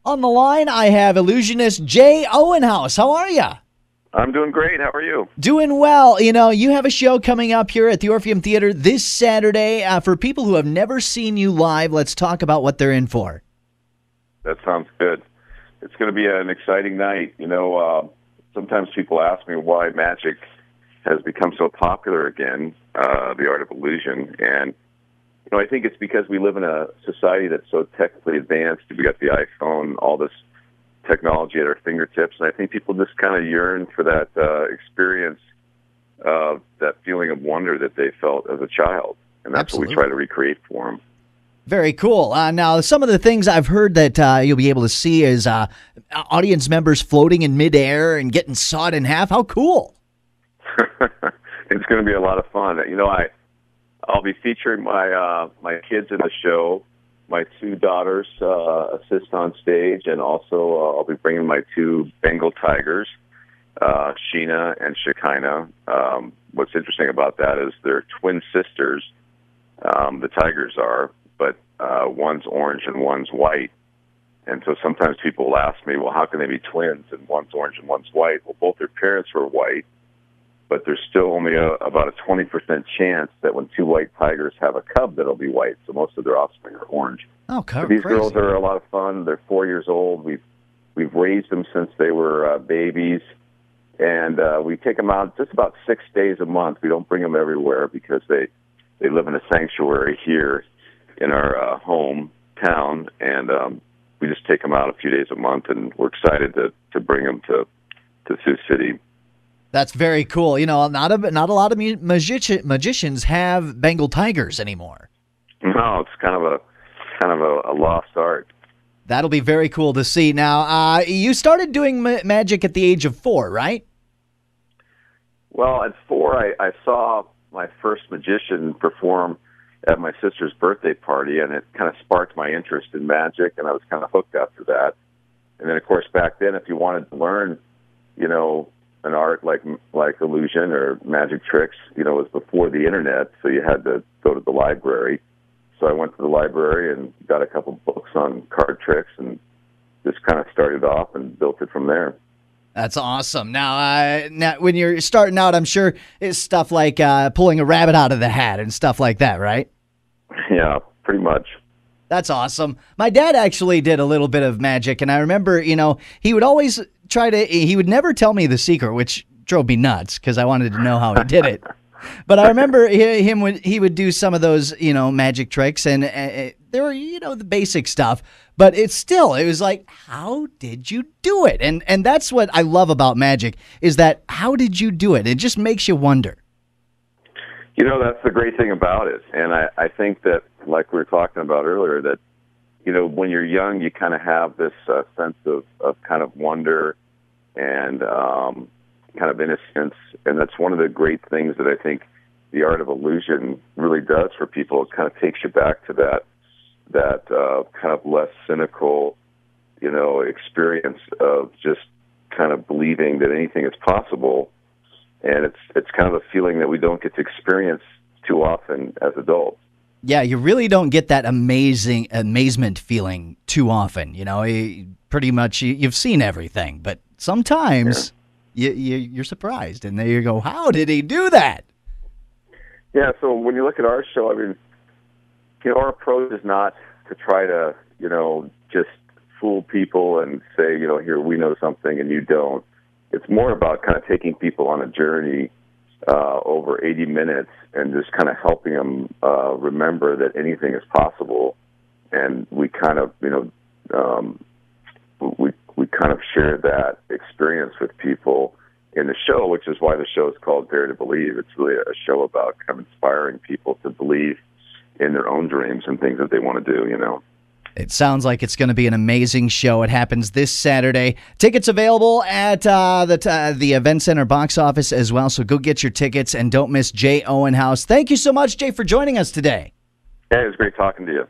On the line, I have illusionist Jay Owenhouse. How are you? I'm doing great. How are you? Doing well. You know, you have a show coming up here at the Orpheum Theater this Saturday. For people who have never seen you live, let's talk about what they're in for. That sounds good. It's going to be an exciting night. You know, sometimes people ask me why magic has become so popular again, the art of illusion. And, you know, I think it's because we live in a society that's so technically advanced. We got the iPhone, all this technology at our fingertips, and I think people just kind of yearn for that experience of that feeling of wonder that they felt as a child, and that's Absolutely. what we try to recreate for them. Very cool. Now, some of the things I've heard that you'll be able to see is audience members floating in midair and getting sawed in half. How cool! It's going to be a lot of fun. You know, I'll be featuring my kids in the show. My two daughters assist on stage, and also I'll be bringing my two Bengal tigers, Sheena and Shekinah. What's interesting about that is they're twin sisters, the tigers are, but one's orange and one's white. And so sometimes people will ask me, well, how can they be twins and one's orange and one's white? Well, both their parents were white, but there's still only about a 20% chance that when two white tigers have a cub, that'll be white. So most of their offspring are orange. Oh, So these crazy. girls are a lot of fun. They're 4 years old. We've raised them since they were babies, and we take them out just about 6 days a month. We don't bring them everywhere because they live in a sanctuary here in our hometown, and we just take them out a few days a month, and we're excited to bring them to Sioux City. That's very cool. You know, not a lot of magicians have Bengal tigers anymore. No, it's kind of a lost art. That'll be very cool to see. Now, you started doing magic at the age of 4, right? Well, at 4, I saw my first magician perform at my sister's birthday party, and it kind of sparked my interest in magic, and I was kind of hooked after that. And then, of course, back then, if you wanted to learn, you know, an art like illusion or magic tricks, you know, it was before the internet, so you had to go to the library. So I went to the library and got a couple books on card tricks and just kind of started off and built it from there. That's awesome. Now, when you're starting out, I'm sure it's stuff like pulling a rabbit out of the hat and stuff like that, right? Yeah, pretty much. That's awesome. My dad actually did a little bit of magic, and I remember, you know, he would always he would never tell me the secret, which drove me nuts because I wanted to know how he did it. But I remember he would do some of those, you know, magic tricks, and they were, you know, the basic stuff. But it was like, how did you do it? And that's what I love about magic is that how did you do it? It just makes you wonder. You know, that's the great thing about it. And I think that, like we were talking about earlier, that, you know, when you're young, you kind of have this sense of kind of wonder and kind of innocence. And that's one of the great things that I think the art of illusion really does for people. It kind of takes you back to that kind of less cynical, you know, experience of just kind of believing that anything is possible. And it's kind of a feeling that we don't get to experience too often as adults. Yeah, you really don't get that amazement feeling too often. You know, pretty much you've seen everything, but sometimes you're surprised, and there you go, how did he do that? Yeah, so when you look at our show, I mean, you know, our approach is not to try to, you know, just fool people and say, you know, here, we know something and you don't. It's more about kind of taking people on a journey over 80 minutes and just kind of helping them remember that anything is possible. And we kind of, you know, we kind of share that experience with people in the show, which is why the show is called Dare to Believe. It's really a show about kind of inspiring people to believe in their own dreams and things that they want to do, you know. It sounds like it's going to be an amazing show. It happens this Saturday. Tickets available at the Event Center box office as well, so go get your tickets and don't miss Jay Owenhouse. Thank you so much, Jay, for joining us today. Yeah, it was great talking to you.